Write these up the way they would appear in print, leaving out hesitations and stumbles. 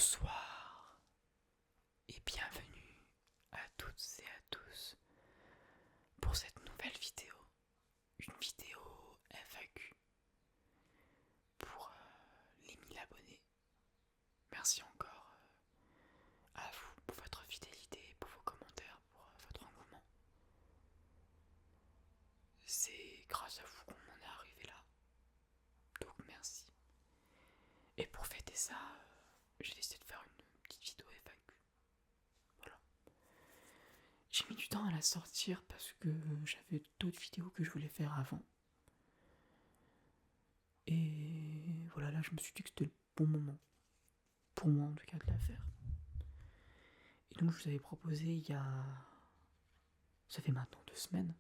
Bonsoir et bienvenue à toutes et à tous pour cette nouvelle vidéo, une vidéo FAQ pour les 1000 abonnés. Merci encore à vous pour votre fidélité, pour vos commentaires, pour votre engouement. C'est grâce à vous qu'on en est arrivé là, donc merci. Et pour fêter ça, j'ai décidé de faire une petite vidéo FAQ. Voilà. J'ai mis du temps à la sortir parce que j'avais d'autres vidéos que je voulais faire avant. Et voilà, là je me suis dit que c'était le bon moment, pour moi en tout cas, de la faire. Et donc je vous avais proposé ça fait maintenant 2 semaines.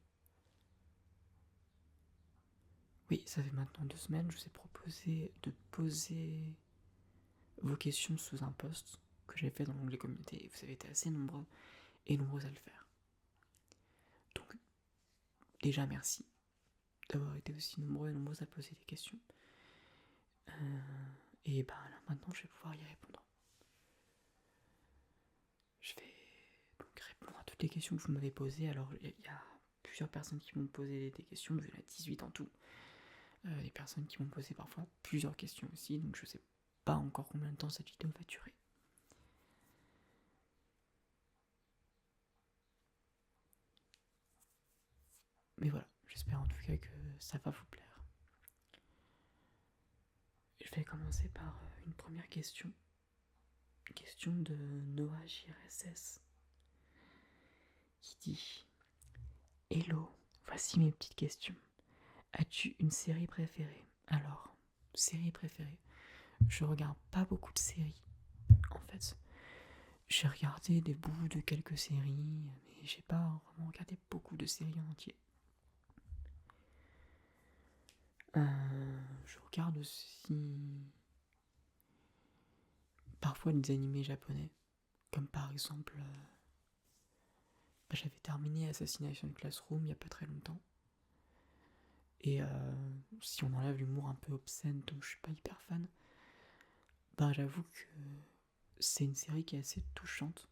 Oui, ça fait maintenant 2 semaines, je vous ai proposé de poser vos questions sous un post que j'avais fait dans l'onglet communauté. Et vous avez été assez nombreux et nombreuses à le faire. Donc déjà merci d'avoir été aussi nombreux et nombreuses à poser des questions. Et ben là maintenant je vais pouvoir y répondre. Je vais donc répondre à toutes les questions que vous m'avez posées. Alors il y a plusieurs personnes qui m'ont posé des questions, il y en a 18 en tout. Des personnes qui m'ont posé parfois plusieurs questions aussi, donc je sais pas encore combien de temps cette vidéo va durer. Mais voilà, j'espère en tout cas que ça va vous plaire. Je vais commencer par une première question. Question de Noah JRSS qui dit: Hello, voici mes petites questions. As-tu une série préférée? Alors, série préférée. Je regarde pas beaucoup de séries, en fait. J'ai regardé des bouts de quelques séries, mais j'ai pas vraiment regardé beaucoup de séries en entier. Je regarde aussi parfois des animés japonais, comme par exemple, j'avais terminé Assassination Classroom il y a pas très longtemps. Et si on enlève l'humour un peu obscène, dont je suis pas hyper fan, j'avoue que c'est une série qui est assez touchante.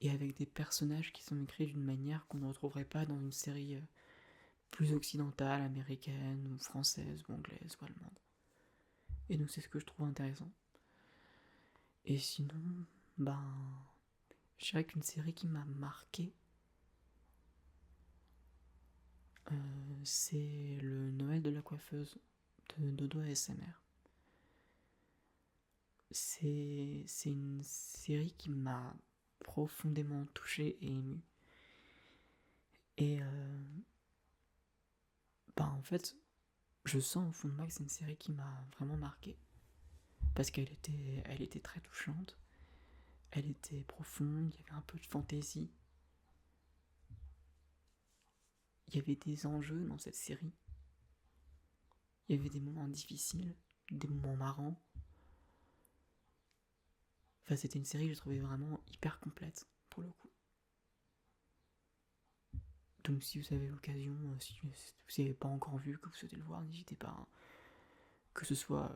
Et avec des personnages qui sont écrits d'une manière qu'on ne retrouverait pas dans une série plus occidentale, américaine, ou française, ou anglaise, ou allemande. Et donc c'est ce que je trouve intéressant. Et sinon, je dirais qu'une série qui m'a marqué, c'est le Noël de la coiffeuse de Dodo ASMR. C'est une série qui m'a profondément touché et ému. Et en fait, je sens au fond de moi que c'est une série qui m'a vraiment marqué. Parce qu'elle était très touchante, elle était profonde, il y avait un peu de fantaisie. Il y avait des enjeux dans cette série. Il y avait des moments difficiles, des moments marrants. Enfin, c'était une série que je trouvais vraiment hyper complète, pour le coup. Donc si vous avez l'occasion, si vous n'avez pas encore vu, que vous souhaitez le voir, n'hésitez pas. Hein. Que ce soit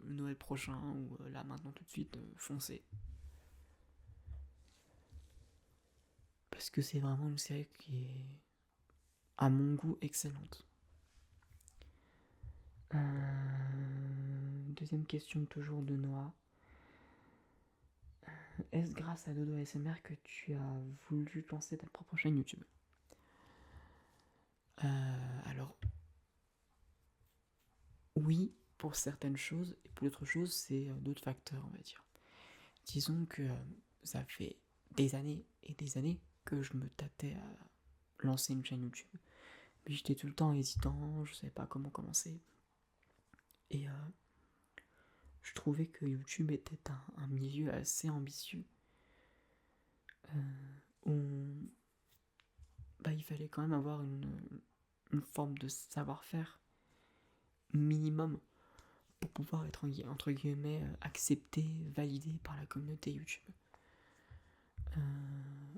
le Noël prochain ou là maintenant tout de suite, foncez. Parce que c'est vraiment une série qui est, à mon goût, excellente. Deuxième question toujours de Noah. Est-ce grâce à Dodo ASMR que tu as voulu lancer ta propre chaîne YouTube? Alors, oui, pour certaines choses, et pour d'autres choses, c'est d'autres facteurs, on va dire. Disons que ça fait des années et des années que je me tâtais à lancer une chaîne YouTube. Mais j'étais tout le temps hésitant, je savais pas comment commencer. Et je trouvais que YouTube était un milieu assez ambitieux. Où il fallait quand même avoir une forme de savoir-faire minimum pour pouvoir être entre guillemets accepté, validé par la communauté YouTube.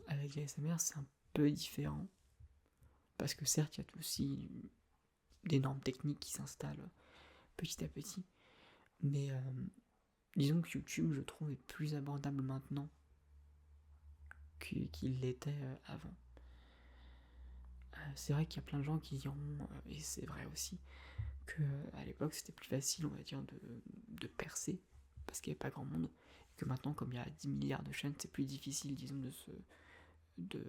Avec l'ASMR, c'est un peu différent parce que certes, il y a aussi des normes techniques qui s'installent petit à petit, mais disons que YouTube, je trouve, est plus abordable maintenant qu'il l'était avant. C'est vrai qu'il y a plein de gens qui diront, et c'est vrai aussi, que à l'époque c'était plus facile, on va dire, de percer, parce qu'il n'y avait pas grand monde, et que maintenant, comme il y a 10 milliards de chaînes, c'est plus difficile, disons, de,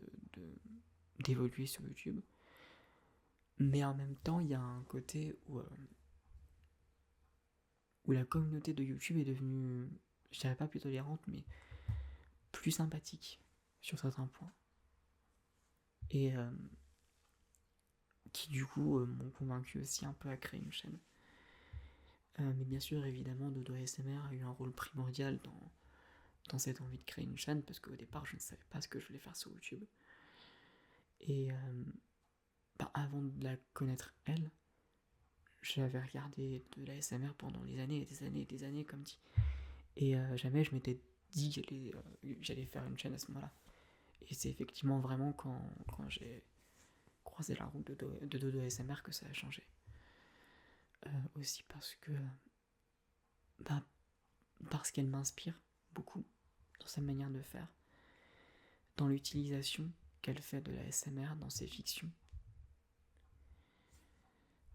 d'évoluer sur YouTube. Mais en même temps, il y a un côté où la communauté de YouTube est devenue, je dirais pas plus tolérante, mais plus sympathique sur certains points. Et qui du coup m'ont convaincu aussi un peu à créer une chaîne. Mais bien sûr, évidemment, Dodo ASMR a eu un rôle primordial dans cette envie de créer une chaîne, parce qu'au départ, je ne savais pas ce que je voulais faire sur YouTube. Et avant de la connaître, elle, j'avais regardé de l'ASMR pendant des années et des années et des années, comme dit. Et jamais je m'étais dit que j'allais faire une chaîne à ce moment-là. Et c'est effectivement vraiment quand j'ai croisé la route de Dodo ASMR que ça a changé. Aussi parce qu'elle m'inspire beaucoup dans sa manière de faire, dans l'utilisation qu'elle fait de la ASMR dans ses fictions.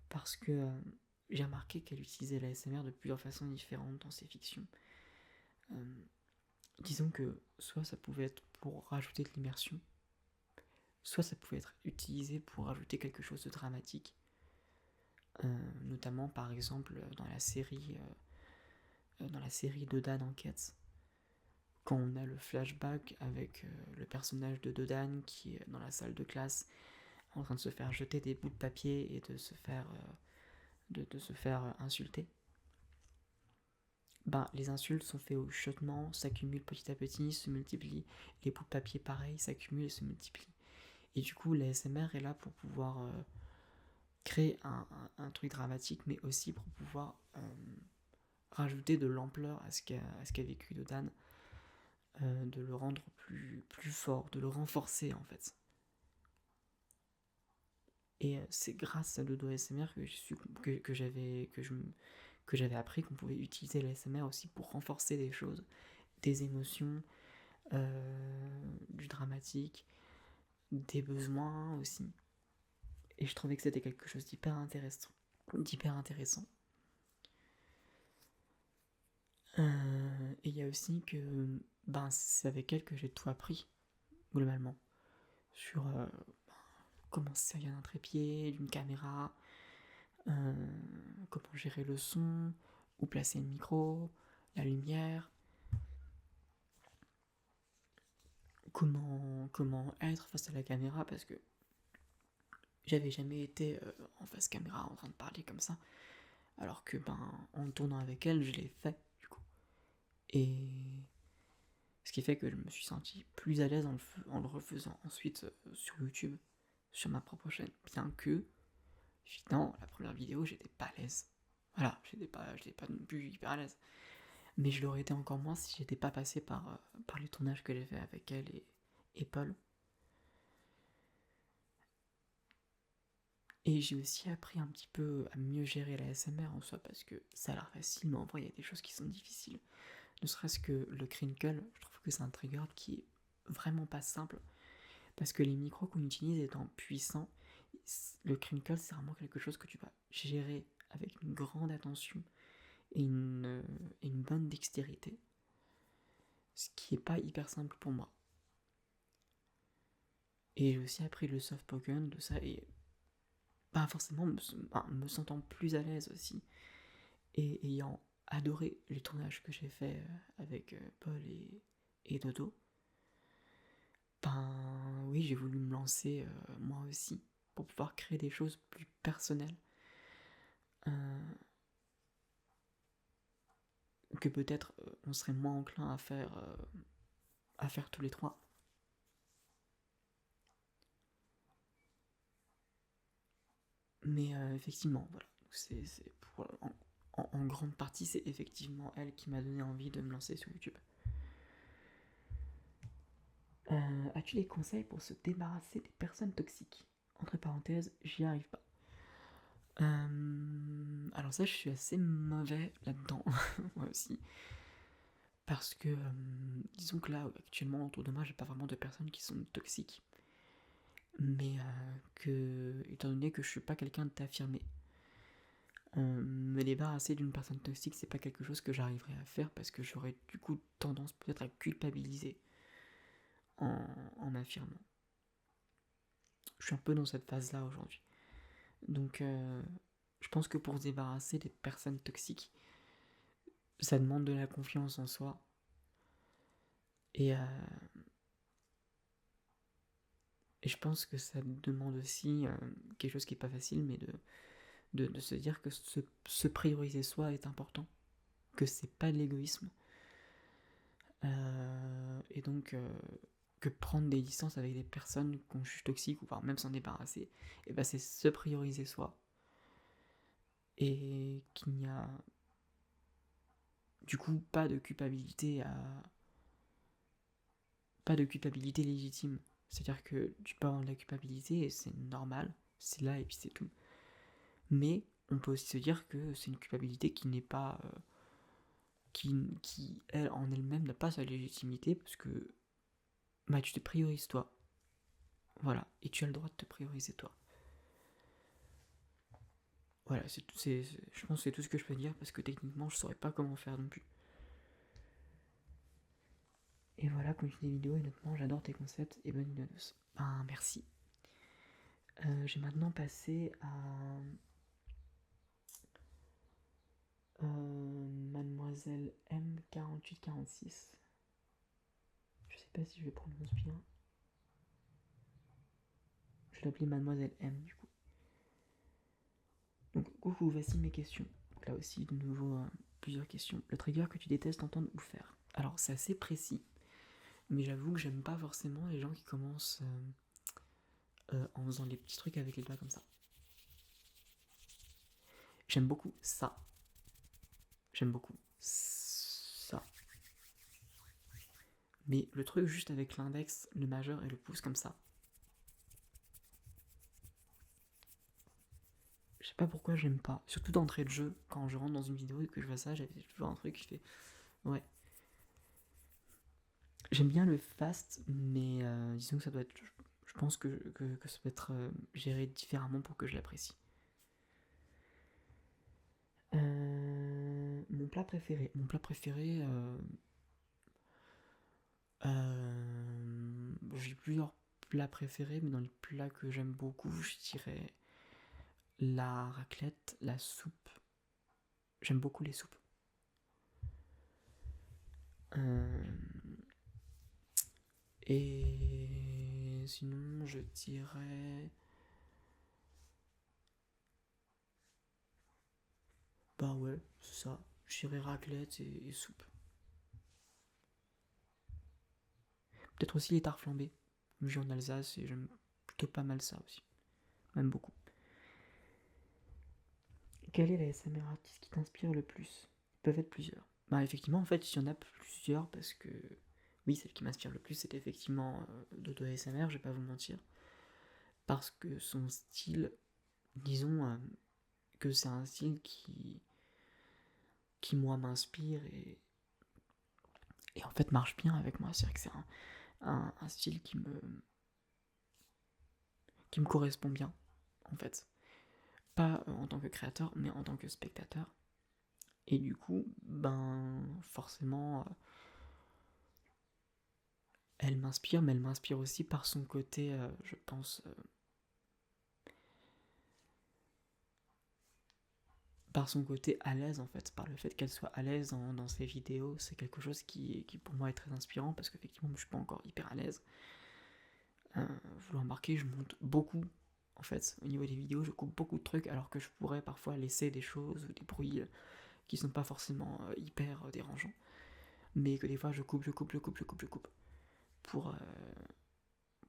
Parce que j'ai remarqué qu'elle utilisait la ASMR de plusieurs façons différentes dans ses fictions. Disons que soit ça pouvait être pour rajouter de l'immersion, soit ça pouvait être utilisé pour rajouter quelque chose de dramatique. Notamment par exemple dans la série Dodan Enquête, quand on a le flashback avec le personnage de Dodan qui est dans la salle de classe en train de se faire jeter des bouts de papier et de se faire insulter. Les insultes sont faites au chuchotement, s'accumulent petit à petit, se multiplient. Les bouts de papier, pareil, s'accumulent et se multiplient. Et du coup, l'ASMR est là pour pouvoir créer un truc dramatique, mais aussi pour pouvoir rajouter de l'ampleur à ce qu'a vécu Dodan, de le rendre plus fort, de le renforcer en fait. Et c'est grâce à Dodo ASMR que j'avais appris qu'on pouvait utiliser l'ASMR aussi pour renforcer des choses, des émotions, du dramatique, des besoins aussi. Et je trouvais que c'était quelque chose d'hyper intéressant. Et il y a aussi que c'est avec elle que j'ai tout appris, globalement, sur comment se servir d'un trépied, d'une caméra, comment gérer le son, où placer le micro, la lumière, comment être face à la caméra, parce que j'avais jamais été en face caméra en train de parler comme ça, alors que en tournant avec elle, je l'ai fait du coup. Et ce qui fait que je me suis senti plus à l'aise en le refaisant ensuite sur YouTube, sur ma propre chaîne, bien que évidemment la première vidéo j'étais pas à l'aise. Voilà, j'étais pas non plus hyper à l'aise. Mais je l'aurais été encore moins si j'étais pas passé par les tournages que j'ai fait avec elle et Paul. Et j'ai aussi appris un petit peu à mieux gérer la ASMR en soi, parce que ça a l'air facile, mais en vrai il y a des choses qui sont difficiles. Ne serait-ce que le crinkle, je trouve que c'est un trigger qui est vraiment pas simple, parce que les micros qu'on utilise étant puissants, le crinkle c'est vraiment quelque chose que tu vas gérer avec une grande attention et une bonne dextérité, ce qui est pas hyper simple pour moi. Et j'ai aussi appris le soft spoken de ça, et forcément me sentant plus à l'aise aussi, et ayant adoré les tournages que j'ai fait avec Paul et Dodo, oui, j'ai voulu me lancer moi aussi pour pouvoir créer des choses plus personnelles, que peut-être on serait moins enclin à faire tous les trois. Mais effectivement, voilà, c'est en grande partie, c'est effectivement elle qui m'a donné envie de me lancer sur YouTube. As-tu des conseils pour se débarrasser des personnes toxiques? Entre parenthèses, j'y arrive pas. Alors ça, je suis assez mauvais là-dedans, moi aussi. Parce que, disons que là, actuellement, autour de moi, j'ai pas vraiment de personnes qui sont toxiques. Mais étant donné que je suis pas quelqu'un d'affirmé, me débarrasser d'une personne toxique, c'est pas quelque chose que j'arriverai à faire parce que j'aurais du coup tendance peut-être à culpabiliser en, en m'affirmant. Je suis un peu dans cette phase-là aujourd'hui. Donc, je pense que pour se débarrasser des personnes toxiques, ça demande de la confiance en soi. Et, et je pense que ça demande aussi quelque chose qui est pas facile, mais de se dire que se prioriser soi est important, que c'est pas de l'égoïsme. Et donc, que prendre des distances avec des personnes qu'on juge toxiques, ou voire même s'en débarrasser, et ben c'est se prioriser soi. Et qu'il n'y a du coup pas de culpabilité légitime. C'est-à-dire que tu peux avoir de la culpabilité et c'est normal, c'est là et puis c'est tout. Mais on peut aussi se dire que c'est une culpabilité qui n'est pas. Qui elle, en elle-même, n'a pas sa légitimité parce que bah, tu te priorises toi. Voilà, et tu as le droit de te prioriser toi. Voilà, je pense que c'est tout ce que je peux dire parce que techniquement, je saurais pas comment faire non plus. Et voilà, comme je dis des vidéos, honnêtement, j'adore tes concepts et bonne nuit à tous. Ben, merci. J'ai maintenant passé à Mademoiselle M4846. Je sais pas si je le prononce bien. Je vais l'appeler Mademoiselle M du coup. Donc, coucou, voici mes questions. Donc là aussi, de nouveau, plusieurs questions. Le trigger que tu détestes entendre ou faire. Alors, c'est assez précis, mais j'avoue que j'aime pas forcément les gens qui commencent en faisant les petits trucs avec les doigts comme ça. J'aime beaucoup ça. J'aime beaucoup ça. Mais le truc juste avec l'index, le majeur et le pouce comme ça, je sais pas pourquoi j'aime pas. Surtout d'entrée de jeu, quand je rentre dans une vidéo et que je vois ça, j'avais toujours un truc qui fait ouais. J'aime bien le fast, mais disons que ça doit être. Je pense que ça peut être géré différemment pour que je l'apprécie. Mon plat préféré. Mon plat préféré. J'ai plusieurs plats préférés, mais dans les plats que j'aime beaucoup, je dirais la raclette, la soupe. J'aime beaucoup les soupes. Euh, et sinon, je dirais. Bah ouais, c'est ça. Je dirais raclette et soupe. Peut-être aussi les tartes flambées. Je vis en Alsace et j'aime plutôt pas mal ça aussi. Même beaucoup. Quel est la SMR artiste qui t'inspire le plus? Ils peuvent être plusieurs. Bah effectivement, en fait, il y en a plusieurs parce que oui, celle qui m'inspire le plus, c'est effectivement Dodo ASMR, je vais pas vous mentir. Parce que son style, disons que c'est un style qui moi m'inspire et en fait marche bien avec moi. C'est vrai que c'est un style qui me correspond bien, en fait. Pas en tant que créateur, mais en tant que spectateur. Et du coup, ben forcément, elle m'inspire, mais elle m'inspire aussi par son côté, je pense, par son côté à l'aise en fait, par le fait qu'elle soit à l'aise dans ses vidéos, c'est quelque chose qui pour moi est très inspirant parce qu'effectivement je suis pas encore hyper à l'aise. Vous l'avez remarqué, je monte beaucoup en fait au niveau des vidéos, je coupe beaucoup de trucs alors que je pourrais parfois laisser des choses ou des bruits qui sont pas forcément hyper dérangeants, mais que des fois je coupe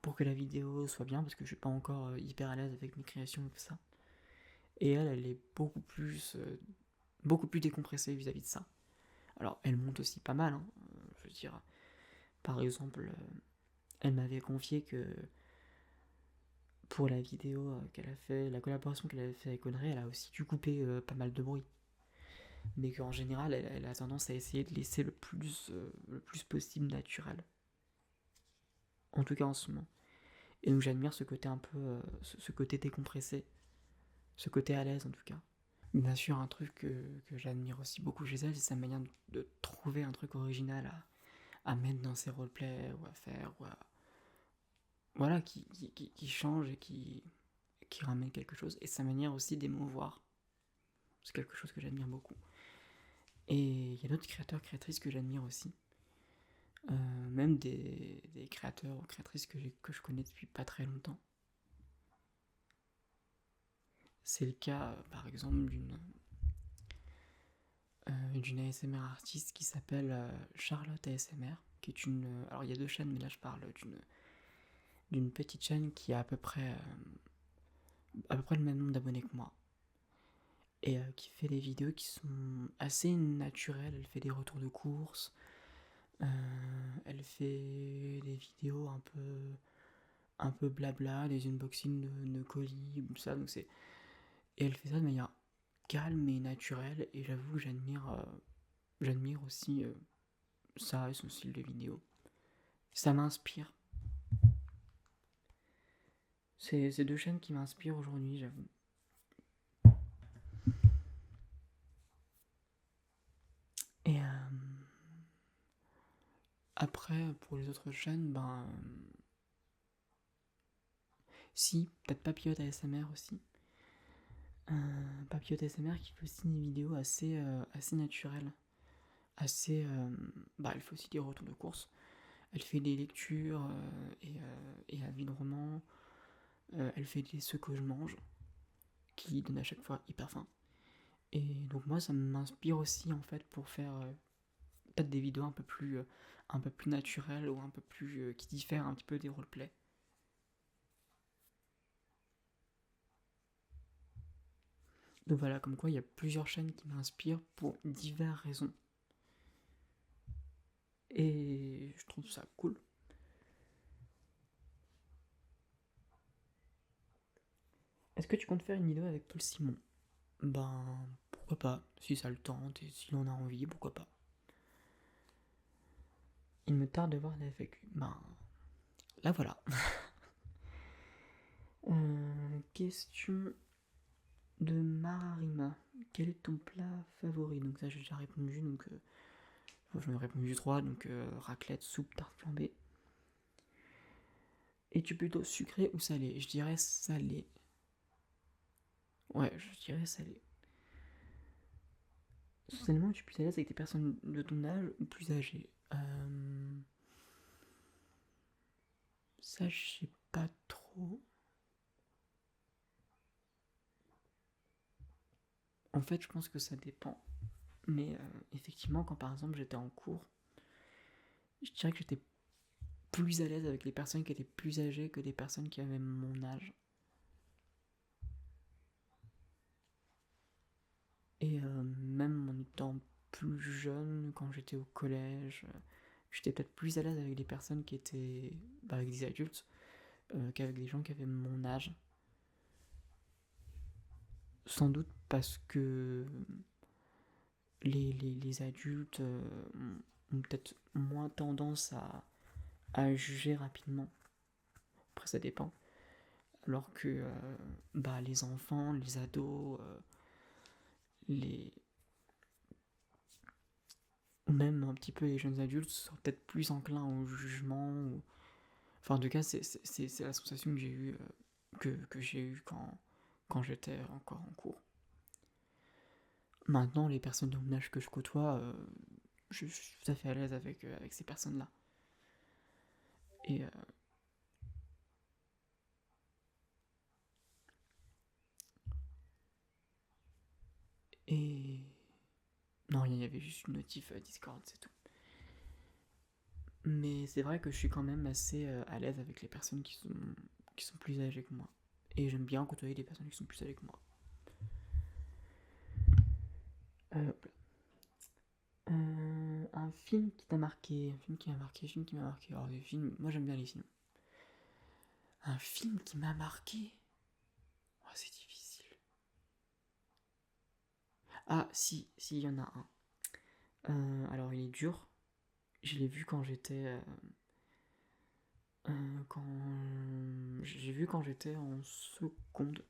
pour que la vidéo soit bien parce que je suis pas encore hyper à l'aise avec mes créations et tout ça. Et elle est beaucoup plus décompressée vis-à-vis de ça. Alors, elle monte aussi pas mal, hein. Je veux dire, par exemple, elle m'avait confié que pour la vidéo qu'elle a fait, la collaboration qu'elle avait fait avec Audrey, elle a aussi dû couper pas mal de bruit. mais qu'en général, elle a tendance à essayer de laisser le plus possible naturel. En tout cas en ce moment. Et donc j'admire ce côté un peu, ce côté décompressé, ce côté à l'aise en tout cas. Bien sûr, un truc que j'admire aussi beaucoup chez elle, c'est sa manière de trouver un truc original à mettre dans ses roleplays, ou à faire, ou à... Voilà, qui change et qui ramène quelque chose. Et sa manière aussi d'émouvoir. C'est quelque chose que j'admire beaucoup. Et il y a d'autres créateurs, créatrices que j'admire aussi. Même des créateurs ou créatrices que je connais depuis pas très longtemps. C'est le cas, par exemple, d'une ASMR artiste qui s'appelle Charlotte ASMR, qui est une... alors il y a deux chaînes, mais là je parle d'une petite chaîne qui a à peu près le même nombre d'abonnés que moi. Et qui fait des vidéos qui sont assez naturelles. Elle fait des retours de course, elle fait des vidéos un peu blabla, des unboxings de colis, tout ça. Donc et elle fait ça de manière calme et naturelle. Et j'avoue que j'admire aussi ça et son style de vidéo. Ça m'inspire. C'est ces deux chaînes qui m'inspirent aujourd'hui, j'avoue. Et après, pour les autres chaînes, si, peut-être Papillote ASMR aussi. Papillote ASMR qui fait aussi des vidéos assez naturelles. Elle fait aussi des retours de course. Elle fait des lectures et avis de romans. Elle fait des ce que je mange, qui donnent à chaque fois hyper faim. Et donc moi, ça m'inspire aussi en fait pour faire peut-être des vidéos un peu plus naturelles ou un peu plus qui diffèrent un petit peu des roleplays. Donc voilà, comme quoi il y a plusieurs chaînes qui m'inspirent pour diverses raisons. Et je trouve ça cool. Est-ce que tu comptes faire une vidéo avec Paul Simon? Pourquoi pas, si ça le tente et si l'on a envie, pourquoi pas. Il me tarde de voir la FAQ. Là voilà. Question de Mararima. Quel est ton plat favori? Donc ça j'ai déjà répondu, donc j'en ai répondu 3, donc raclette, soupe, tarte flambée. Es-tu plutôt sucré ou salé? Je dirais salé. Ouais, je dirais salé. Socialement, es-tu plus à l'aise avec des personnes de ton âge ou plus âgées? Ça, je sais pas trop. En fait, je pense que ça dépend. Mais effectivement, quand par exemple j'étais en cours, je dirais que j'étais plus à l'aise avec les personnes qui étaient plus âgées que les personnes qui avaient mon âge. Et même en étant plus jeune, quand j'étais au collège, j'étais peut-être plus à l'aise avec des personnes qui étaient avec des adultes qu'avec des gens qui avaient mon âge. Sans doute parce que les adultes ont peut-être moins tendance à juger rapidement. Après, ça dépend. Alors que les enfants, les ados, les ou même un petit peu les jeunes adultes sont peut-être plus enclins au jugement. Enfin, en tout cas, c'est la sensation que j'ai eue que j'ai eue quand j'étais encore en cours. Maintenant, les personnes de mon âge que je côtoie, je suis tout à fait à l'aise avec ces personnes-là. Et et non, il y avait juste une notif Discord, c'est tout. Mais c'est vrai que je suis quand même assez à l'aise avec les personnes qui sont plus âgées que moi. Et j'aime bien côtoyer des personnes qui sont plus âgées que moi. Un film qui t'a marqué, un film qui m'a marqué, un film qui m'a marqué. Alors des films, moi j'aime bien les films. Un film qui m'a marqué. Oh, c'est difficile. Ah, si, il y en a un. Alors, il est dur. Je l'ai vu quand j'étais. Quand. J'ai vu quand j'étais en seconde.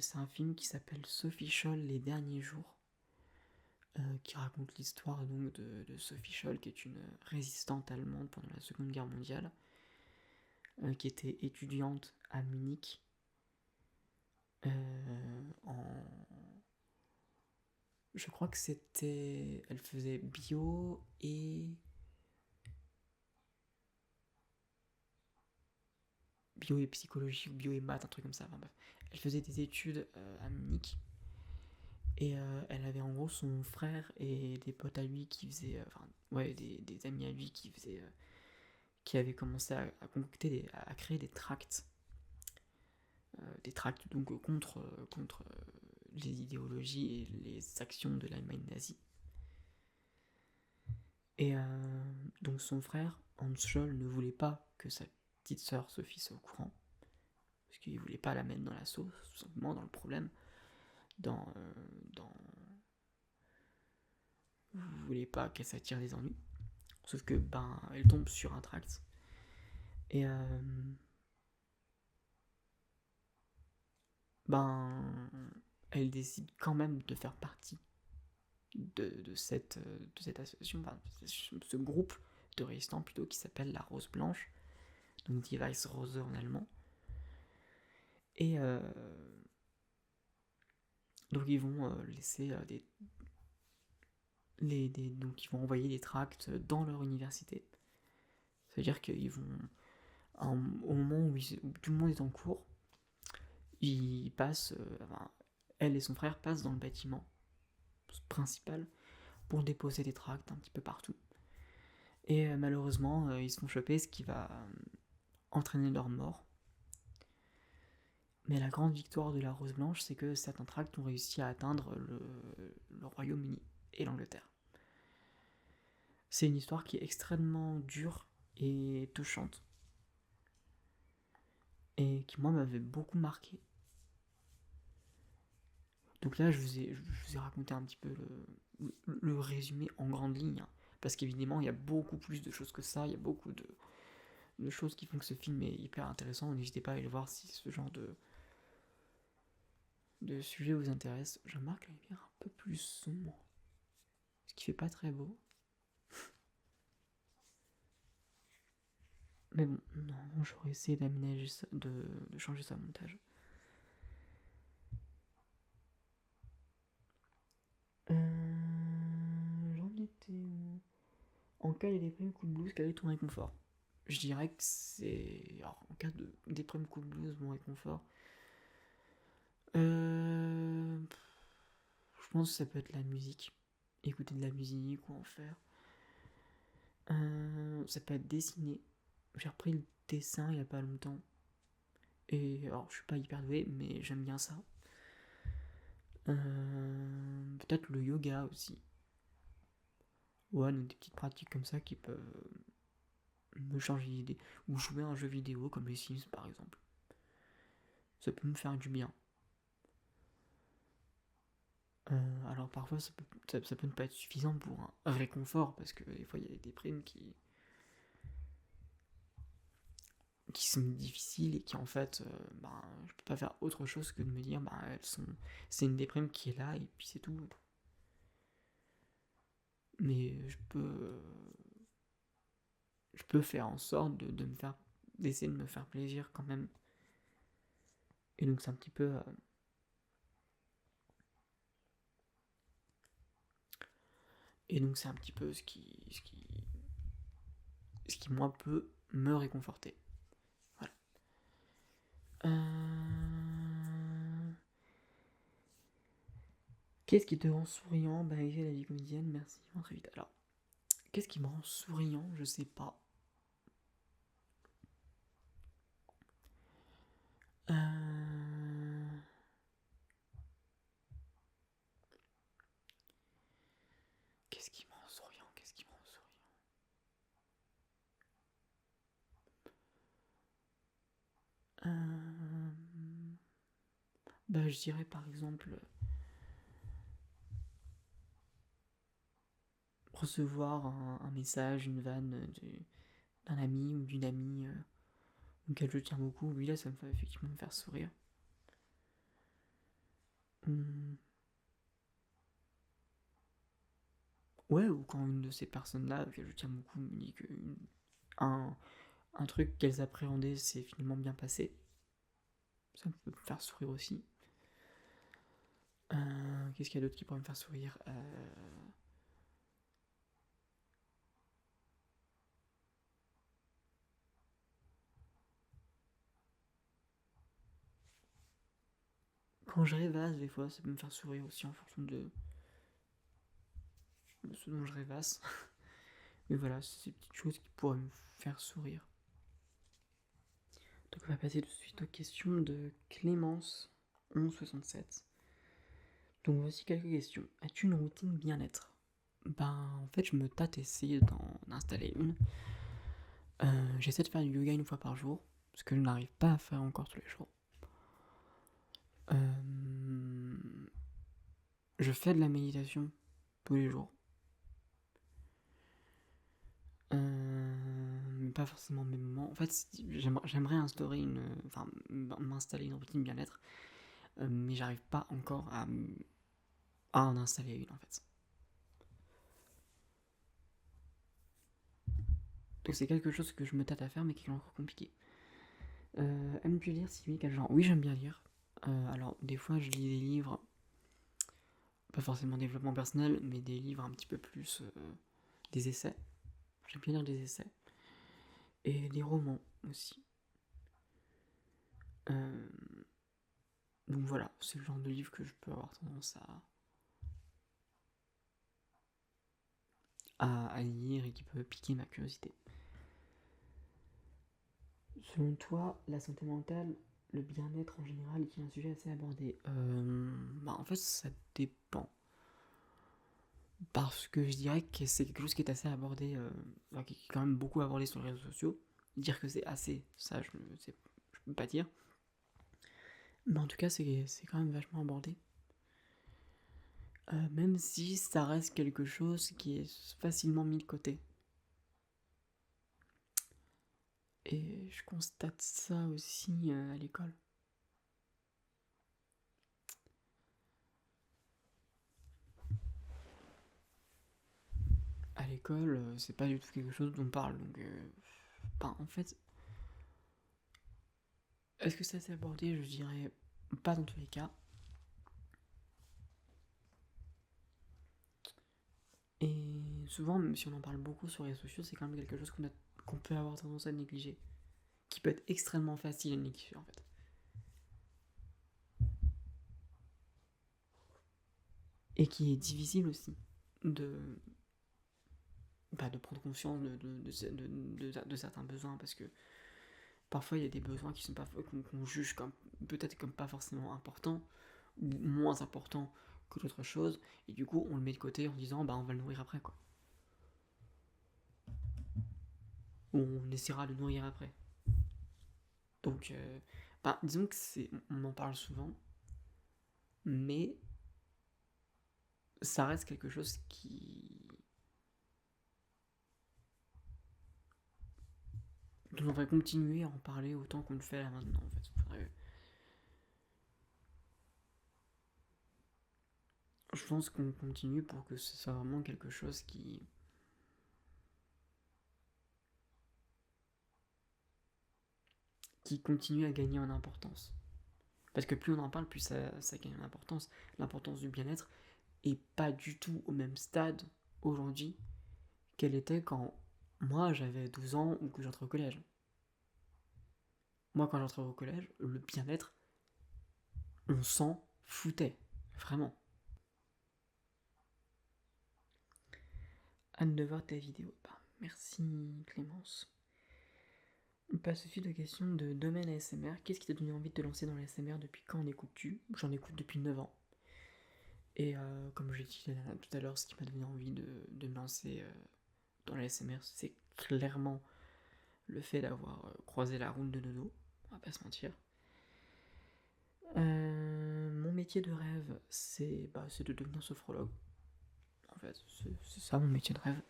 C'est un film qui s'appelle Sophie Scholl, Les Derniers Jours. Qui raconte l'histoire donc de Sophie Scholl, qui est une résistante allemande pendant la Seconde Guerre mondiale, qui était étudiante à Munich en. Je crois que c'était. Elle faisait bio et. Bio et psychologie ou bio et maths, un truc comme ça. Enfin, bref. Elle faisait des études à Munich. Et elle avait en gros son frère et des potes à lui qui faisaient. Enfin, ouais, des amis à lui qui faisaient. Qui avaient commencé à concocter, à créer des tracts. Des tracts donc contre les idéologies et les actions de l'Allemagne nazie. Et donc son frère, Hans Scholl, ne voulait pas que sa petite sœur Sophie soit au courant, parce qu'il voulait pas la mettre dans la sauce, tout simplement dans le problème, dans... dans vous voulez pas qu'elle s'attire des ennuis. Sauf que, ben, elle tombe sur un tract. Et, ben, elle décide quand même de faire partie de cette association, enfin, ce groupe de résistants plutôt, qui s'appelle la Rose Blanche, donc Die Weiße Rose en allemand. Et donc ils vont laisser donc ils vont envoyer des tracts dans leur université. C'est-à-dire qu'ils vont, au moment où tout le monde est en cours, ils passent, enfin, elle et son frère passent dans le bâtiment principal pour déposer des tracts un petit peu partout. Et malheureusement, ils se font choper, ce qui va entraîner leur mort. Mais la grande victoire de la Rose Blanche, c'est que certains tracts ont réussi à atteindre le Royaume-Uni et l'Angleterre. C'est une histoire qui est extrêmement dure et touchante. Et qui, moi, m'avait beaucoup marqué. Donc là, je vous ai raconté un petit peu le résumé en grande ligne. Hein, parce qu'évidemment, il y a beaucoup plus de choses que ça. Il y a beaucoup de choses qui font que ce film est hyper intéressant. N'hésitez pas à aller le voir si ce genre de sujet vous intéresse. Je remarque la lumière un peu plus sombre. Ce qui fait pas très beau. Mais bon, non, j'aurais essayé d'aménager ça, de changer ça au montage. J'en étais où? En cas de déprime, coup de blues, quel est ton réconfort? Je dirais que c'est. Alors, en cas de déprime, coup de blues, mon réconfort. Je pense que ça peut être la musique. Écouter de la musique ou en faire. Ça peut être dessiner. J'ai repris le dessin il y a pas longtemps. Et alors, je suis pas hyper doué, mais j'aime bien ça. Peut-être le yoga aussi. Ouais, donc des petites pratiques comme ça qui peuvent me changer d'idée. Ou jouer à un jeu vidéo comme les Sims par exemple. Ça peut me faire du bien. Alors parfois ça peut ne pas être suffisant pour un réconfort parce que des fois il y a des déprimes qui sont difficiles et qui en fait ben, je peux pas faire autre chose que de me dire ben, c'est une déprime qui est là et puis c'est tout. Mais je peux faire en sorte d'essayer de me faire plaisir quand même. Et donc c'est un petit peu ce qui moi peut me réconforter. Voilà. Qu'est-ce qui te rend souriant? Bah, j'ai la vie comédienne, merci, très vite. Alors, qu'est-ce qui me rend souriant? Je sais pas. Qu'est-ce qui me rend souriant? Qu'est-ce qui me rend souriant? Bah, je dirais par exemple recevoir un message, une vanne d'un ami ou d'une amie auquel je tiens beaucoup, oui là ça me fait effectivement me faire sourire. Ouais, ou quand une de ces personnes-là, auxquelles je tiens beaucoup, me dit que un truc qu'elles appréhendaient s'est finalement bien passé, ça peut me faire sourire aussi. Qu'est-ce qu'il y a d'autre qui pourrait me faire sourire Quand je rêvasse, des fois, ça peut me faire sourire aussi en fonction de ce dont je rêvasse. Mais voilà, c'est ces petites choses qui pourraient me faire sourire. Donc on va passer tout de suite aux questions de Clémence 1167. Donc voici quelques questions. As-tu une routine bien-être? En fait, je me tâte à essayer d'en installer une. J'essaie de faire du yoga une fois par jour, ce que je n'arrive pas à faire encore tous les jours. Je fais de la méditation tous les jours. Mais pas forcément au même moment. En fait, j'aimerais m'installer une routine bien-être, mais j'arrive pas encore à en installer une en fait. Donc c'est quelque chose que je me tâte à faire, mais qui est encore compliqué. Aimes-tu lire? Si oui, quel genre? Oui, j'aime bien lire. Alors, des fois, je lis des livres, pas forcément développement personnel, mais des livres un petit peu plus des essais. J'aime bien lire des essais. Et des romans aussi. Donc voilà, c'est le genre de livre que je peux avoir tendance à lire et qui peut piquer ma curiosité. Selon toi, la santé mentale, le bien-être en général est un sujet assez abordé? En fait, ça dépend. Parce que je dirais que c'est quelque chose qui est assez abordé, qui est quand même beaucoup abordé sur les réseaux sociaux. Dire que c'est assez, ça je peux pas dire. Mais en tout cas, c'est quand même vachement abordé. Même si ça reste quelque chose qui est facilement mis de côté. Et je constate ça aussi à l'école. À l'école, c'est pas du tout quelque chose dont on parle. Donc, en fait, est-ce que ça s'est abordé? Je dirais pas dans tous les cas. Et souvent, même si on en parle beaucoup sur les réseaux sociaux, c'est quand même quelque chose qu'on peut avoir tendance à négliger. Qui peut être extrêmement facile à négliger en fait. Et qui est difficile aussi de, de prendre conscience de certains besoins, parce que parfois il y a des besoins qui sont pas qu'on juge comme peut-être comme pas forcément importants ou moins importants que d'autres choses, et du coup on le met de côté en disant on va le nourrir après quoi. Ou on essaiera de le nourrir après. Donc disons que on en parle souvent, mais ça reste quelque chose dont on devrait continuer à en parler autant qu'on le fait là maintenant en fait. Je pense qu'on continue pour que ce soit vraiment quelque chose qui continue à gagner en importance. Parce que plus on en parle, plus ça gagne en importance. L'importance du bien-être est pas du tout au même stade aujourd'hui qu'elle était quand moi j'avais 12 ans ou que j'entrais au collège. Moi quand j'entrais au collège, le bien-être, on s'en foutait. Vraiment. Hâte de voir ta vidéo. Merci Clémence. On passe suite aux questions de domaine ASMR. Qu'est-ce qui t'a donné envie de te lancer dans l'ASMR? Depuis quand en écoutes-tu? J'en écoute depuis 9 ans. Et comme j'ai dit tout à l'heure, ce qui m'a donné envie de me lancer dans l'ASMR, c'est clairement le fait d'avoir croisé la route de Nono, on va pas se mentir. Mon métier de rêve, c'est de devenir sophrologue. En fait. C'est ça mon métier de rêve.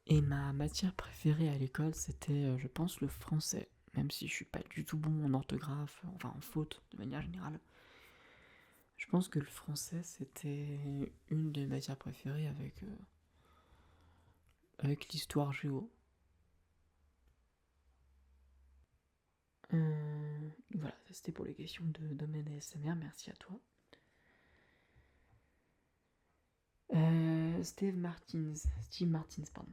Et ma matière préférée à l'école, c'était, je pense, le français. Même si je suis pas du tout bon en orthographe, enfin en faute de manière générale. Je pense que le français, c'était une des matières préférées avec l'histoire géo. Voilà, ça c'était pour les questions de domaine ASMR, merci à toi. Steve Martins, pardon.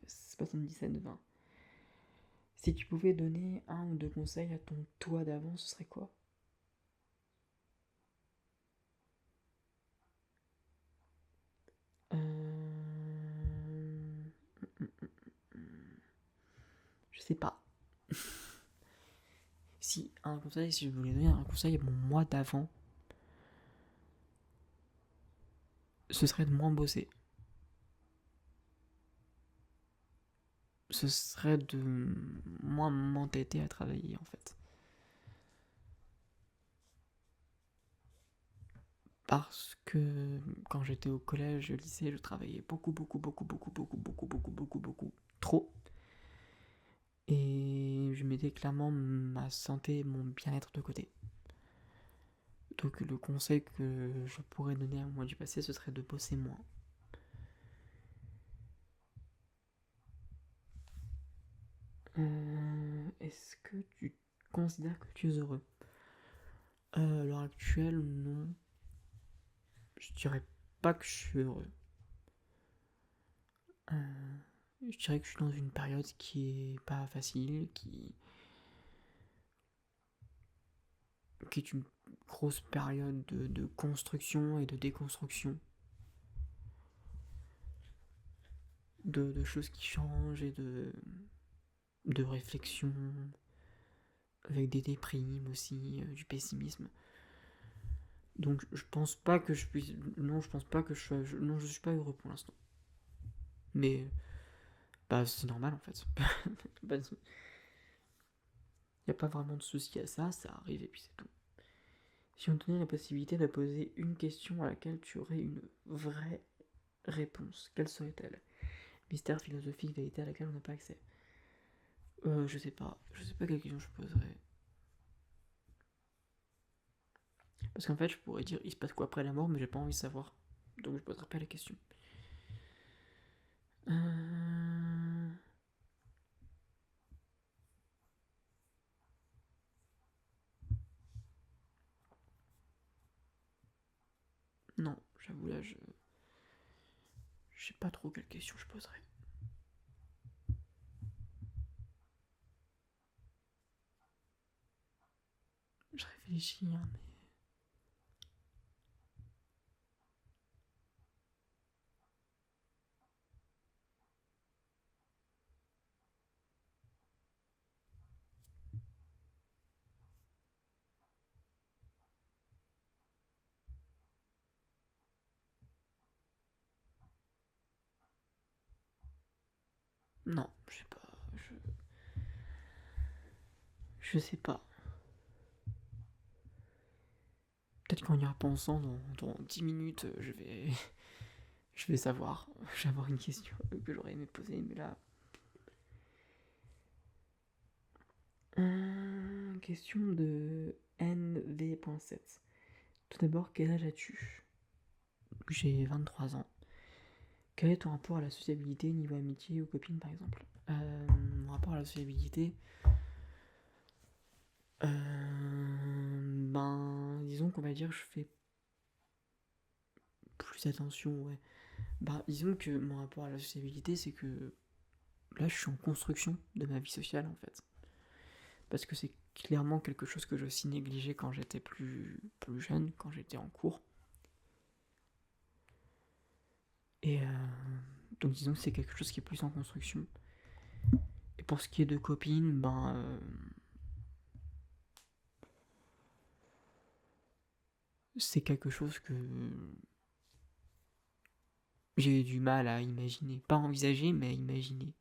77-20. Si tu pouvais donner un ou deux conseils à ton toi d'avant, ce serait quoi? Je sais pas. Si je voulais donner un conseil à mon moi d'avant, ce serait de moins bosser. Ce serait de moins m'entêter à travailler en fait. Parce que quand j'étais au collège et au lycée, je travaillais beaucoup, trop. Et je mettais clairement ma santé et mon bien-être de côté. Donc le conseil que je pourrais donner à moi du passé, ce serait de bosser moins. Est-ce que tu considères que tu es heureux? À l'heure actuelle, non. Je dirais pas que je suis heureux. Je dirais que je suis dans une période qui est pas facile, qui est une grosse période de construction et de déconstruction. De choses qui changent et de réflexion, avec des déprimes aussi, du pessimisme. Donc je pense pas que je puisse. Non, je pense pas que je sois. Non, je suis pas heureux pour l'instant. Mais bah c'est normal en fait. Il n'y a pas vraiment de souci à ça, ça arrive et puis c'est tout. Si on te donnait la possibilité de poser une question à laquelle tu aurais une vraie réponse, quelle serait-elle? Mystère philosophique, vérité à laquelle on n'a pas accès. Je sais pas. Je sais pas quelle question je poserais. Parce qu'en fait, je pourrais dire il se passe quoi après la mort, mais j'ai pas envie de savoir. Donc je poserai pas la question. Euh... Non, j'avoue là, je sais pas trop quelle question je poserais. Je réfléchis, hein, mais. Non, je sais pas. Je sais pas. Peut-être qu'en y repensant dans 10 minutes, je vais savoir. Je vais avoir une question que j'aurais aimé poser, mais là. Question de NV.7. Tout d'abord, quel âge as-tu? J'ai 23 ans. Quel est ton rapport à la sociabilité niveau amitié ou copine par exemple? Mon rapport à la sociabilité, ben disons qu'on va dire que je fais plus attention, ouais. Ben disons que mon rapport à la sociabilité, c'est que là je suis en construction de ma vie sociale en fait. Parce que c'est clairement quelque chose que je aussi négligeais quand j'étais plus jeune, quand j'étais en cours. Et donc disons que c'est quelque chose qui est plus en construction. Et pour ce qui est de copines, ben c'est quelque chose que j'ai du mal à imaginer. Pas envisager, mais à imaginer.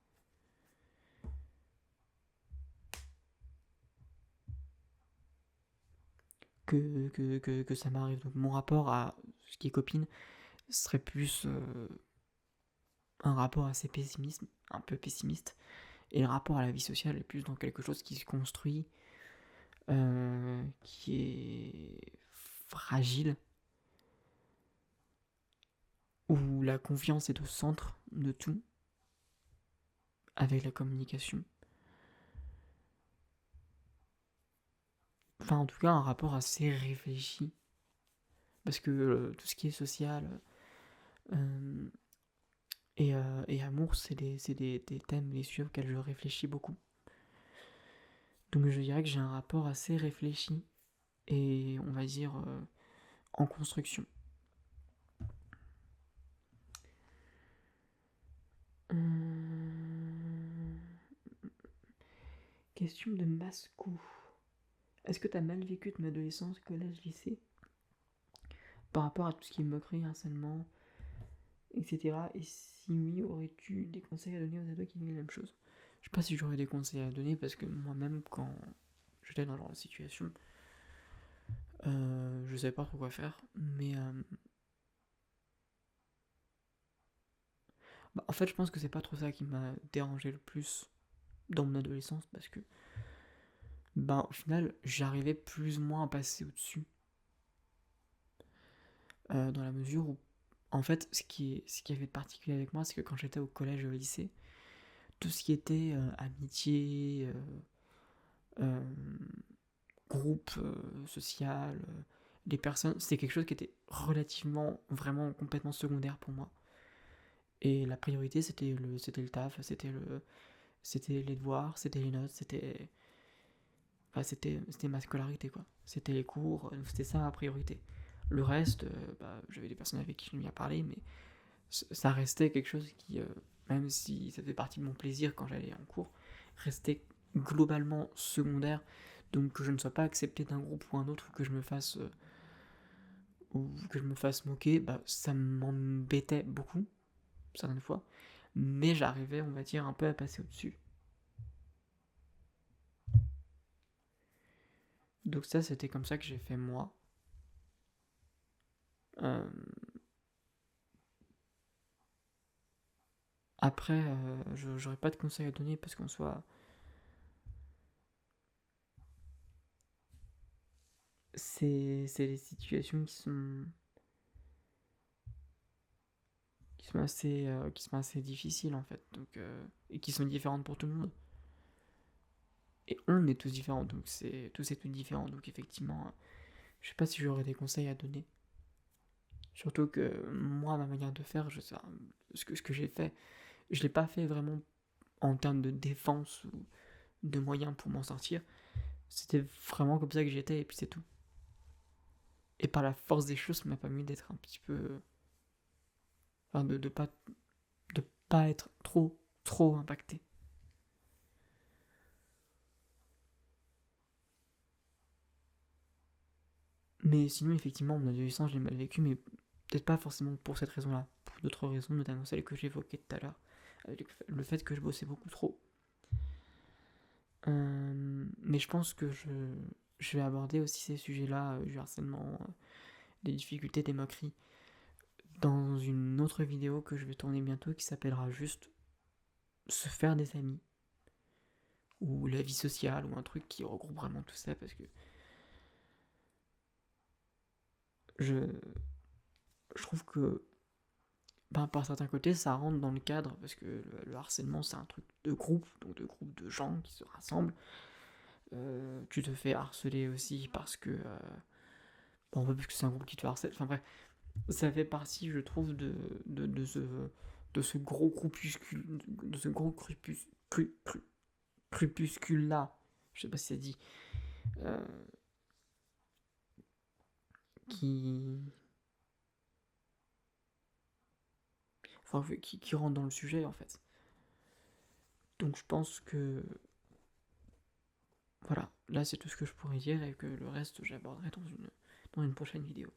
Que ça m'arrive. Donc mon rapport à ce qui est copine serait plus un rapport assez pessimiste, un peu pessimiste, et le rapport à la vie sociale est plus dans quelque chose qui se construit, qui est fragile, où la confiance est au centre de tout, avec la communication. Enfin, en tout cas, un rapport assez réfléchi, parce que tout ce qui est social et amour, c'est des thèmes, des sujets auxquels je réfléchis beaucoup. Donc je dirais que j'ai un rapport assez réfléchi et on va dire en construction. Question de Mascou. Est-ce que t'as mal vécu ton adolescence, collège, lycée par rapport à tout ce qui est moquerie, harcèlement, etc. Et si oui, aurais-tu des conseils à donner aux ados qui vivent la même chose? Je sais pas si j'aurais des conseils à donner parce que moi-même, quand j'étais dans leur situation, je savais pas trop quoi faire. Mais en fait, je pense que c'est pas trop ça qui m'a dérangé le plus dans mon adolescence parce que au final, j'arrivais plus ou moins à passer au-dessus. Dans la mesure où, en fait, ce qui avait de particulier avec moi, c'est que quand j'étais au collège et au lycée, tout ce qui était amitié, euh, groupe social, les personnes, c'était quelque chose qui était relativement, vraiment complètement secondaire pour moi. Et la priorité, c'était le taf, c'était les devoirs, c'était les notes, c'était ma scolarité, quoi. C'était les cours, c'était ça ma priorité. Le reste, j'avais des personnes avec qui je m'y ai parlé, mais ça restait quelque chose qui, même si ça fait partie de mon plaisir quand j'allais en cours, restait globalement secondaire. Donc que je ne sois pas accepté d'un groupe ou un autre, ou que je me fasse moquer, ça m'embêtait beaucoup, certaines fois. Mais j'arrivais, on va dire, un peu à passer au-dessus. Donc ça, c'était comme ça que j'ai fait moi. Euh, Après, j'aurais pas de conseils à donner parce qu'en soit c'est des situations qui sont assez difficiles en fait, donc et qui sont différentes pour tout le monde. Et on est tous différents, donc tous et toutes différents, donc effectivement, je sais pas si j'aurais des conseils à donner. Surtout que moi, ma manière de faire, ce que j'ai fait, je l'ai pas fait vraiment en termes de défense ou de moyens pour m'en sortir. C'était vraiment comme ça que j'étais et puis c'est tout. Et par la force des choses, ça m'a permis d'être un petit peu, enfin de pas être trop impacté. Mais sinon, effectivement, mon adolescence, je l'ai mal vécu, mais peut-être pas forcément pour cette raison-là, pour d'autres raisons, notamment celle que j'évoquais tout à l'heure, avec le fait que je bossais beaucoup trop. Mais je pense que je vais aborder aussi ces sujets-là, du harcèlement, des difficultés, des moqueries, dans une autre vidéo que je vais tourner bientôt qui s'appellera juste Se faire des amis, ou la vie sociale, ou un truc qui regroupe vraiment tout ça, parce que je, je trouve que par certains côtés, ça rentre dans le cadre, parce que le harcèlement, c'est un truc de groupe, donc de groupe de gens qui se rassemblent. Tu te fais harceler aussi parce que. Parce que c'est un groupe qui te harcèle. Enfin bref, ça fait partie, je trouve, de ce gros groupuscule. De ce gros crépuscule-là. Je sais pas si ça dit. euh, qui. Enfin, qui rentre dans le sujet, en fait. Donc je pense que voilà, là c'est tout ce que je pourrais dire et que le reste j'aborderai dans une prochaine vidéo.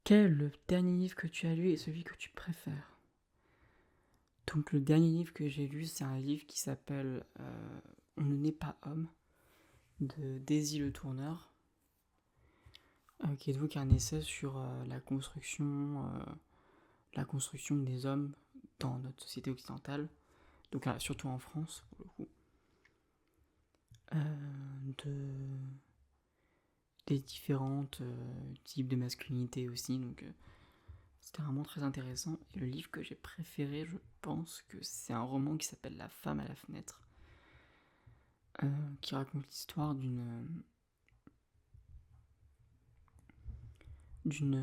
Quel est le dernier livre que tu as lu et celui que tu préfères? Donc le dernier livre que j'ai lu, c'est un livre qui s'appelle On ne naît pas homme de Daisy Le Tourneur. qui est donc un essai sur la construction des hommes dans notre société occidentale, donc surtout en France pour le coup, de, des différentes types de masculinité aussi, donc c'était vraiment très intéressant. Et le livre que j'ai préféré, je pense que c'est un roman qui s'appelle La femme à la fenêtre, qui raconte l'histoire d'une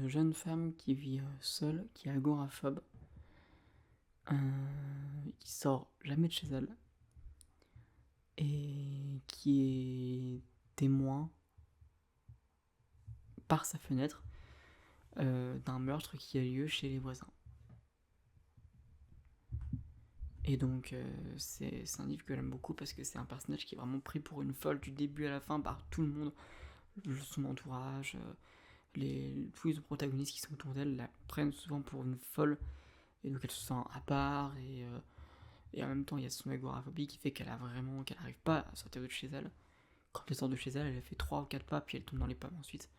jeune femme qui vit seule, qui est agoraphobe, qui sort jamais de chez elle, et qui est témoin par sa fenêtre d'un meurtre qui a lieu chez les voisins. Et donc c'est un livre que j'aime beaucoup parce que c'est un personnage qui est vraiment pris pour une folle du début à la fin par tout le monde, son entourage, tous les protagonistes qui sont autour d'elle la prennent souvent pour une folle, et donc elle se sent à part, et en même temps il y a son agoraphobie qui fait qu'elle n'arrive pas à sortir de chez elle. Quand elle sort de chez elle, elle fait 3 ou 4 pas puis elle tombe dans les pommes ensuite.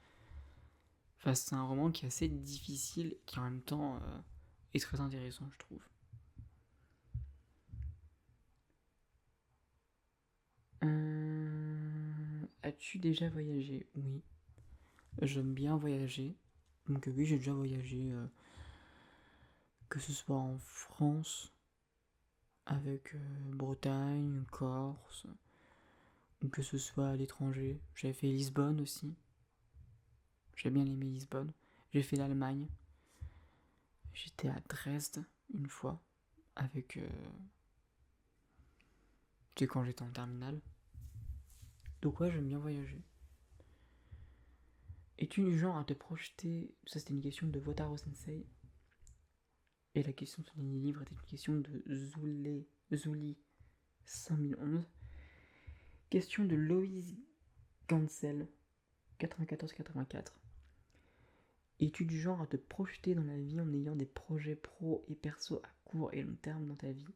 Enfin, c'est un roman qui est assez difficile, qui en même temps est très intéressant, je trouve. As-tu déjà voyagé? Oui. J'aime bien voyager. Donc oui, j'ai déjà voyagé, que ce soit en France, avec Bretagne, Corse, ou que ce soit à l'étranger. J'avais fait Lisbonne aussi. J'ai bien aimé Lisbonne. J'ai fait l'Allemagne. J'étais à Dresde une fois, avec... c'était quand j'étais en terminale. Donc ouais, j'aime bien voyager. Es-tu du genre à te projeter... Ça, c'était une question de Wotaro Sensei. Et la question de son dernier livre était une question de Zuli 5011. Question de Loïs Gansel 94-84. Es-tu du genre à te projeter dans la vie en ayant des projets pro et perso à court et long terme dans ta vie?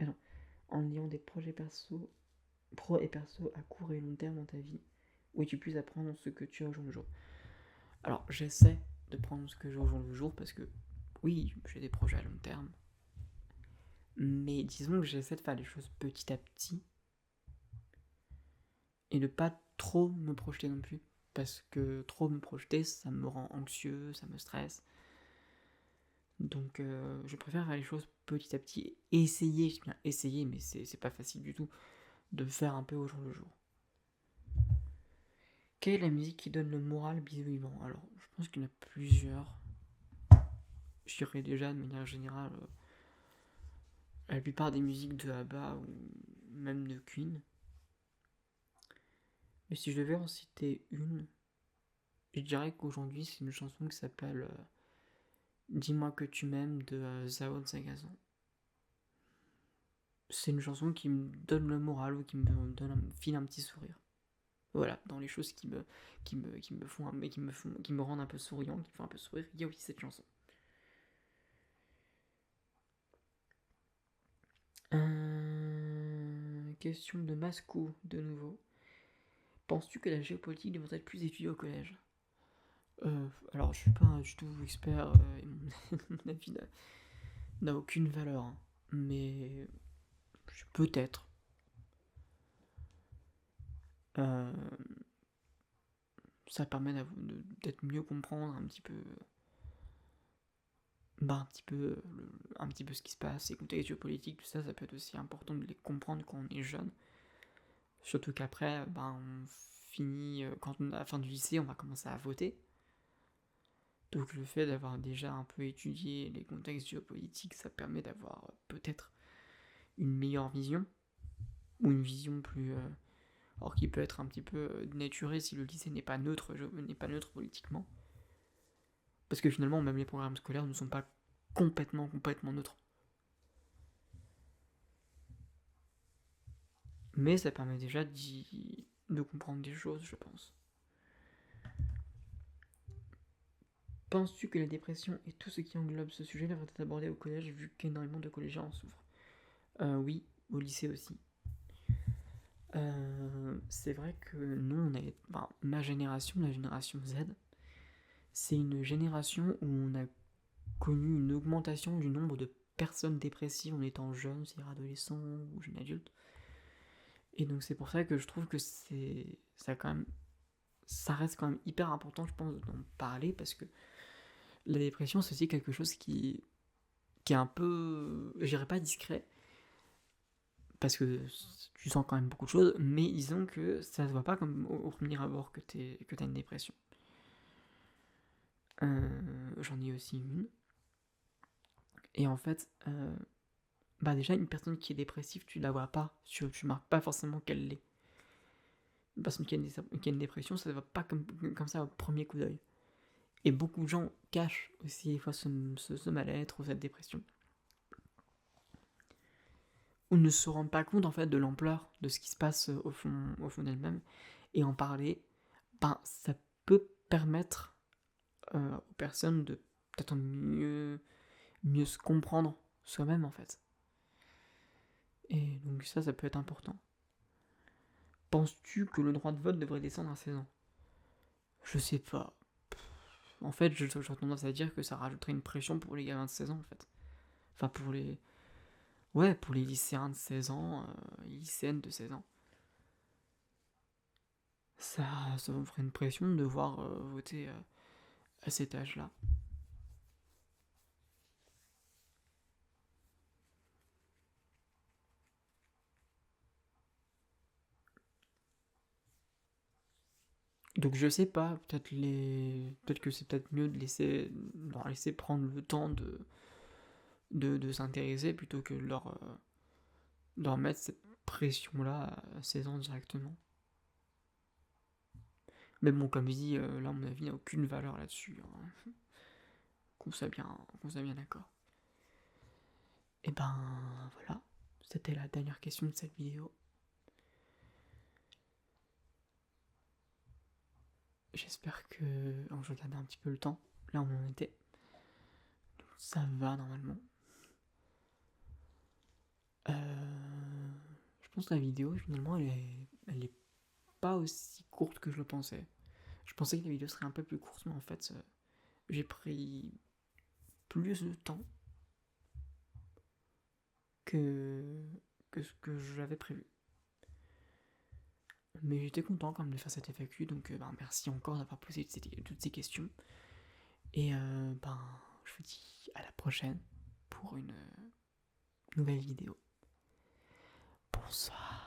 Non, en ayant des projets pro et perso à court et long terme dans ta vie, où es-tu plus apprendre ce que tu as au jour le jour? Alors, j'essaie de prendre ce que j'ai au jour le jour parce que, oui, j'ai des projets à long terme, mais disons que j'essaie de faire les choses petit à petit et de pas trop me projeter non plus, parce que trop me projeter, ça me rend anxieux, ça me stresse. Donc je préfère faire les choses petit à petit, essayer, je dis bien essayer, mais c'est pas facile du tout, de faire un peu au jour le jour. Quelle est la musique qui donne le moral bisou vivant? Alors, je pense qu'il y en a plusieurs. Je dirais déjà de manière générale la plupart des musiques de ABBA ou même de Queen. Mais si je devais en citer une, je dirais qu'aujourd'hui c'est une chanson qui s'appelle Dis-moi que tu m'aimes de Zao Zagazan. C'est une chanson qui me donne le moral ou qui me file un petit sourire. Voilà, dans les choses qui me rendent un peu souriant, qui me font un peu sourire, il y a aussi cette chanson. Question de Mascou, de nouveau. Penses-tu que la géopolitique devrait être plus étudiée au collège? Alors, je suis pas du tout expert, et mon avis n'a aucune valeur, hein, mais peut-être. Euh, Ça permet d'être mieux comprendre un petit peu ce qui se passe, écouter les géopolitiques, tout ça, ça peut être aussi important de les comprendre quand on est jeune. Surtout qu'après, on finit, quand on a la fin du lycée, on va commencer à voter. Donc le fait d'avoir déjà un peu étudié les contextes géopolitiques, ça permet d'avoir peut-être une meilleure vision, ou une vision plus... alors qui peut être un petit peu dénaturée si le lycée n'est pas neutre politiquement. Parce que finalement, même les programmes scolaires ne sont pas complètement neutres. Mais ça permet déjà de comprendre des choses, je pense. Penses-tu que la dépression et tout ce qui englobe ce sujet devrait être abordé au collège vu qu'énormément de collégiens en souffrent? Oui, au lycée aussi. C'est vrai que nous, ma génération, la génération Z, c'est une génération où on a connu une augmentation du nombre de personnes dépressives en étant jeune, c'est-à-dire adolescent ou jeune adulte. Et donc c'est pour ça que je trouve que ça reste quand même hyper important, je pense, d'en parler, parce que la dépression, c'est aussi quelque chose qui est un peu, je dirais pas discret, parce que tu sens quand même beaucoup de choses, mais disons que ça se voit pas comme au premier abord que t'as une dépression. J'en ai aussi une. Et en fait, déjà, une personne qui est dépressive, tu la vois pas, tu marques pas forcément qu'elle l'est. Une personne qui a une dépression, ça ne va pas comme ça au premier coup d'œil. Et beaucoup de gens cachent aussi des fois ce mal-être ou cette dépression. Ou ne se rendent pas compte en fait de l'ampleur de ce qui se passe au fond d'elle-même. Et en parler, ça peut permettre aux personnes de peut-être mieux se comprendre soi-même en fait. Et donc ça peut être important. Penses-tu que le droit de vote devrait descendre à 16 ans? Je sais pas. En fait, j'aurais tendance à dire que ça rajouterait une pression pour les gamins de 16 ans, en fait. Enfin, pour les... Ouais, pour les lycéens de 16 ans, les lycéennes de 16 ans. Ça me ferait une pression de devoir voter à cet âge-là. Donc je sais pas, peut-être que c'est peut-être mieux de leur laisser prendre le temps de s'intéresser plutôt que de leur mettre cette pression-là à 16 ans directement. Mais bon, comme je dis, là, à mon avis, il n'y a aucune valeur là-dessus. Hein. Qu'on soit bien d'accord. Et ben voilà, c'était la dernière question de cette vidéo. J'espère que. Alors, je regardais un petit peu le temps, là où on en était. Ça va normalement. Je pense que la vidéo, finalement, elle est pas aussi courte que je le pensais. Je pensais que la vidéo serait un peu plus courte, mais en fait, j'ai pris plus de temps que, que ce que j'avais prévu. Mais j'étais content quand même de faire cette FAQ, donc merci encore d'avoir posé toutes ces questions. Et je vous dis à la prochaine pour une nouvelle vidéo. Bonsoir.